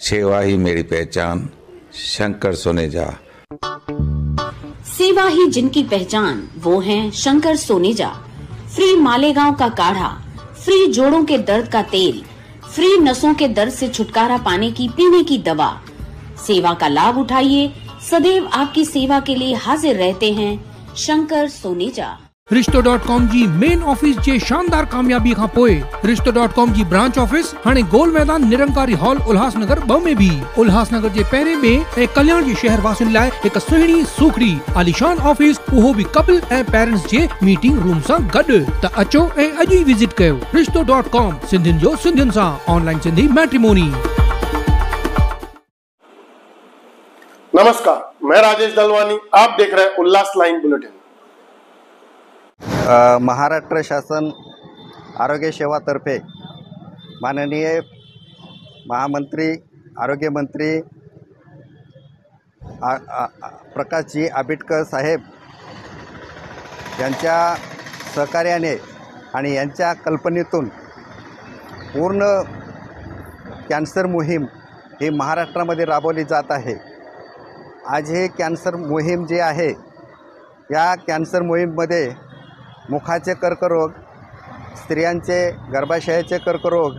सेवा ही मेरी पहचान, शंकर सोनेजा। सेवा ही जिनकी पहचान, वो हैं शंकर सोनेजा। फ्री मालेगांव का काढ़ा, फ्री जोड़ों के दर्द का तेल, फ्री नसों के दर्द से छुटकारा पाने की पीने की दवा। सेवा का लाभ उठाइए, सदैव आपकी सेवा के लिए हाजिर रहते हैं शंकर सोनेजा। रिश्तो.com जी मेन ऑफिस जे शानदार कामयाबी खां पोइ रिश्तो.com जी ब्रांच ऑफिस हाणे गोल मैदान निरंकारी हॉल उल्हासनगर 2 में भी उल्हासनगर जे पहिरें में ऐं कल्याण जे शहर वासियुनि लाइ हिक सुहिणी सूखड़ी आलीशान ऑफिस, उहो भी कपल ऐं पेरेंट्स जे मीटिंग रूम सां गॾु। त अचो ऐं अॼु ई विजिट कयो रिश्तो.com, सिंधियुनि जो सिंधियुनि सां ऑनलाइन सिंधी मैट्रिमोनी। नमस्कार, मैं राजेश दलवानी, आप देख रहे हैं उल्लास लाइन बुलेटिन। महाराष्ट्र शासन आरोग्य सेवातर्फे माननीय महामंत्री आरोग्य मंत्री प्रकाशजी आंबेडकर साहेब यांच्या सहकार्याने आणि यांच्या कल्पनेतून पूर्ण कॅन्सर मोहीम ही महाराष्ट्रामध्ये राबवली जात आहे। आज हे कॅन्सर मोहीम जे आहे, या कॅन्सर मोहीममध्ये मुखाचे कर्करोग, स्त्रियांचे गर्भाशयाचे कर्करोग,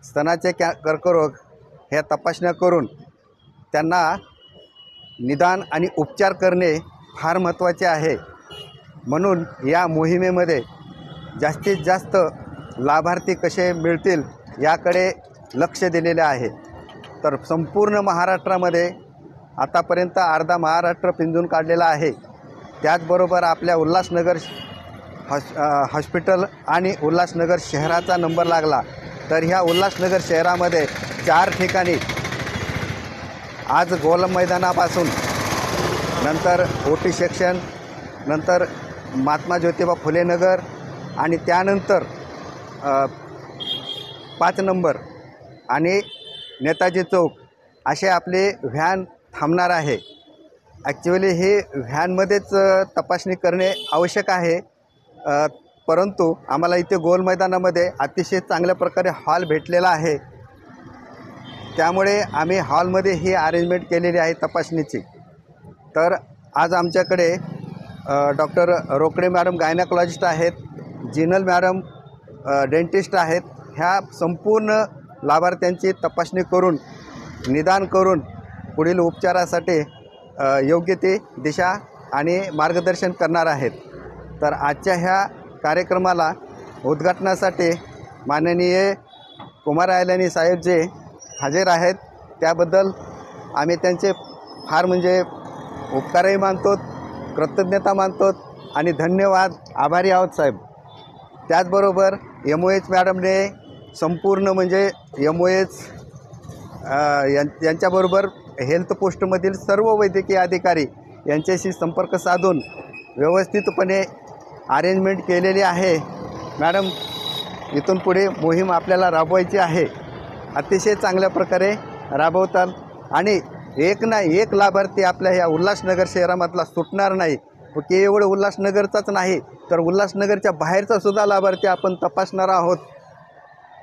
स्तनाचे कर्करोग ह्या तपासण्या करून त्यांना निदान आणि उपचार करणे फार महत्त्वाचे आहे। म्हणून या मोहिमेमध्ये जास्तीत जास्त लाभार्थी कसे मिळतील याकडे लक्ष दिलेले आहे। तर संपूर्ण महाराष्ट्रामध्ये आतापर्यंत अर्धा महाराष्ट्र पिंजून काढलेला आहे। त्याचबरोबर आपल्या उल्हासनगर हॉस्पिटल आणि उल्हासनगर शहराचा नंबर लागला, तर ह्या उल्हासनगर शहरामध्ये 4 ठिकाणी आज गोल मैदानापासून नंतर ओटी सेक्शन, नंतर महात्मा ज्योतिबा फुले नगर आणि त्यानंतर 5 नंबर आणि नेताजी चौक असे आपले व्हॅन थांबणार आहे। ॲक्च्युअली हे व्हॅनमध्येच तपासणी करणे आवश्यक आहे, परंतु आम्हाला इथे गोल मैदानामध्ये अतिशय चांगल्या प्रकारे हॉल भेटलेला आहे, त्यामुळे आम्ही हॉलमध्ये ही अरेंजमेंट केलेली आहे तपासणीची। तर आज आमच्याकडे डॉक्टर रोकडे मॅडम गायनेकोलॉजिस्ट आहेत, जिनल मॅडम डेंटिस्ट आहेत। ह्या संपूर्ण लाभार्थ्यांची तपासणी करून निदान करून पुढील उपचारासाठी योग्य ती दिशा आणि मार्गदर्शन करणार आहेत। तर आजच्या ह्या कार्यक्रमाला उद्घाटनासाठी माननीय कुमार आयलानी साहेब जे हजर आहेत, त्याबद्दल आम्ही त्यांचे फार म्हणजे उपकारही मानतो, कृतज्ञता मानतो आणि धन्यवाद, आभारी आहोत साहेब। त्याचबरोबर MOH मॅडमने संपूर्ण म्हणजे MOH यांच्याबरोबर हेल्थ पोस्टमधील सर्व वैद्यकीय अधिकारी यांच्याशी संपर्क साधून व्यवस्थितपणे अरेंजमेंट केलेली आहे। मॅडम, इथून पुढे मोहीम आपल्याला राबवायची आहे, अतिशय चांगल्या प्रकारे राबवतात आणि एक ना एक लाभार्थी आपल्या ह्या उल्हासनगर शहरामधला सुटणार नाही। केवळ उल्हासनगरचाच नाही, तर उल्हासनगरच्या बाहेरचा सुद्धा लाभार्थी आपण तपासणार आहोत।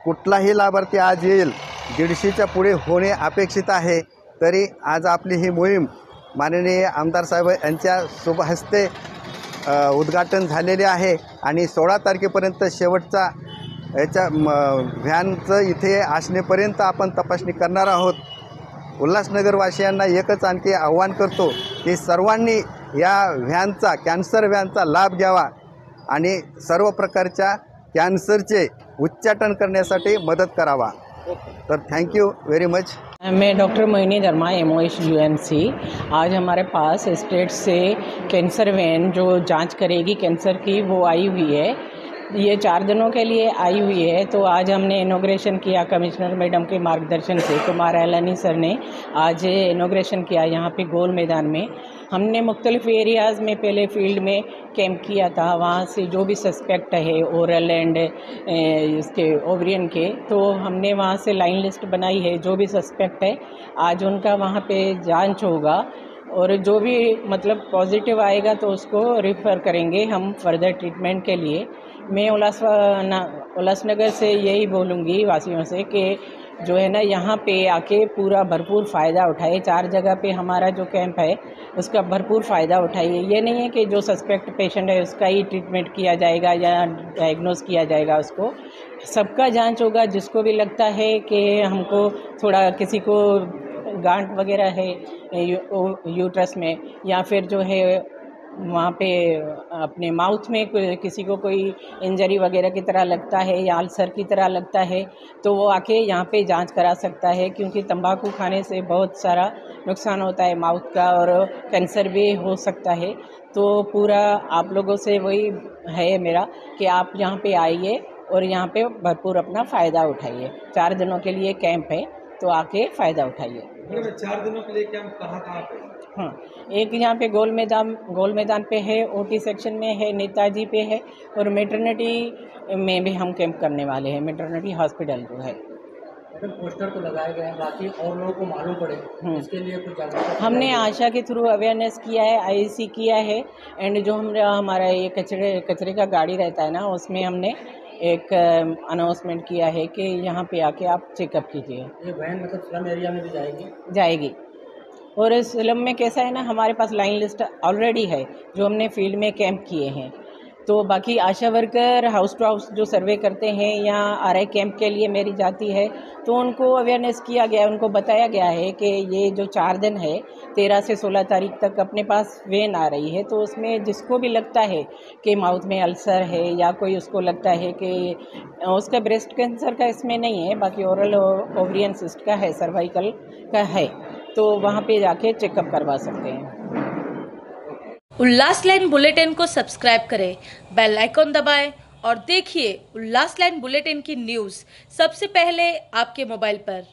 कुठलाही लाभार्थी आज येईल, 150च्या पुढे होणे अपेक्षित आहे। तरी आज आपली ही मोहीम माननीय आमदार साहेब यांच्या शुभ हस्ते उद्घाटन झालेले आहे आणि 16 तारखेपर्यंत शेवटचा याच्या व्हॅनचं इथे असण्यापर्यंत आपण तपासणी करणार आहोत। उल्हासनगरवासियांना एकच आणखी आव्हान करतो की सर्वांनी या व्हॅनचा, कॅन्सर व्हॅनचा लाभ घ्यावा आणि सर्व प्रकारच्या कॅन्सरचे उच्चाटन करण्यासाठी मदत करावा। तो थैंक यू वेरी मच। मैं डॉक्टर मोहिनी धर्मा, MOH UMC। आज हमारे पास स्टेट से कैंसर वैन जो जांच करेगी कैंसर की, वो आई हुई है। ये 4 दिनों के लिए आई हुई है। तो आज हमने इनॉग्रेशन किया कमिश्नर मैडम के मार्गदर्शन से। कुमार आयलानी सर ने आज इनॉग्रेशन किया यहाँ पे गोल मैदान में। हमने मुख्तलिफ एरियाज़ में पहले फील्ड में कैंप किया था, वहाँ से जो भी सस्पेक्ट है ओरल एंड इसके ओवरियन के, तो हमने वहाँ से लाइन लिस्ट बनाई है। जो भी सस्पेक्ट है आज उनका वहाँ पे जांच होगा और जो भी मतलब पॉजिटिव आएगा तो उसको रिफ़र करेंगे हम फर्दर ट्रीटमेंट के लिए। मैं उल्लासनगर से यही बोलूँगी वासियों से कि जो है ना यहाँ पे आके पूरा भरपूर फ़ायदा उठाए। 4 जगह पे हमारा जो कैंप है उसका भरपूर फ़ायदा उठाइए। ये नहीं है कि जो सस्पेक्ट पेशेंट है उसका ही ट्रीटमेंट किया जाएगा या डायग्नोस किया जाएगा, उसको सबका जांच होगा। जिसको भी लगता है कि हमको थोड़ा किसी को गांठ वगैरह है यूट्रस में या फिर जो है वहाँ पे अपने माउथ में किसी को कोई इंजरी वगैरह की तरह लगता है या अल्सर की तरह लगता है तो वो आके यहाँ पे जांच करा सकता है, क्योंकि तंबाकू खाने से बहुत सारा नुकसान होता है माउथ का और कैंसर भी हो सकता है। तो पूरा आप लोगों से वही है मेरा कि आप यहाँ पे आइए और यहाँ पे भरपूर अपना फ़ायदा उठाइए। 4 दिनों के लिए कैंप है तो आके फ़ायदा उठाइए। 4 दिनों के लिए कैंप कहाँ पे? हाँ, एक यहाँ पे गोल मैदान पे है, ओटी सेक्शन में है, नेताजी पे है और मैटरनिटी में भी हम कैंप करने वाले हैं, मैटरनिटी हॉस्पिटल जो है। मैडम पोस्टर तो लगाए गए हैं, बाकी और लोगों को मालूम पड़े इसके लिए कुछ जागरूकता हमने आशा के थ्रू अवेयरनेस किया है, आईसी किया है एंड जो हमारा ये कचरे का गाड़ी रहता है ना उसमें हमने एक अनाउंसमेंट किया है कि यहाँ पे आके आप चेकअप कीजिए। ये वैन मतलब स्लम एरिया में भी जाएगी। और इस स्लम में कैसा है ना, हमारे पास लाइन लिस्ट ऑलरेडी है जो हमने फील्ड में कैंप किए हैं। तो बाकी आशा वर्कर हाउस टू हाउस जो सर्वे करते हैं या आरआई कैंप के लिए मेरी जाती है तो उनको अवेयरनेस किया गया है, उनको बताया गया है कि ये जो 4 दिन है 13 से 16 तारीख तक अपने पास वेन आ रही है, तो उसमें जिसको भी लगता है कि माउथ में अल्सर है या कोई उसको लगता है कि उसका ब्रेस्ट कैंसर का इसमें नहीं है, बाकी ओरल ओवरियन सिस्ट का है, सर्वाइकल का है, तो वहाँ पे जाके चेकअप करवा सकते हैं। उल्लास लाइन बुलेटिन को सब्सक्राइब करें, बेल आइकॉन दबाएं और देखिए उल्लास लाइन बुलेटिन की न्यूज़ सबसे पहले आपके मोबाइल पर।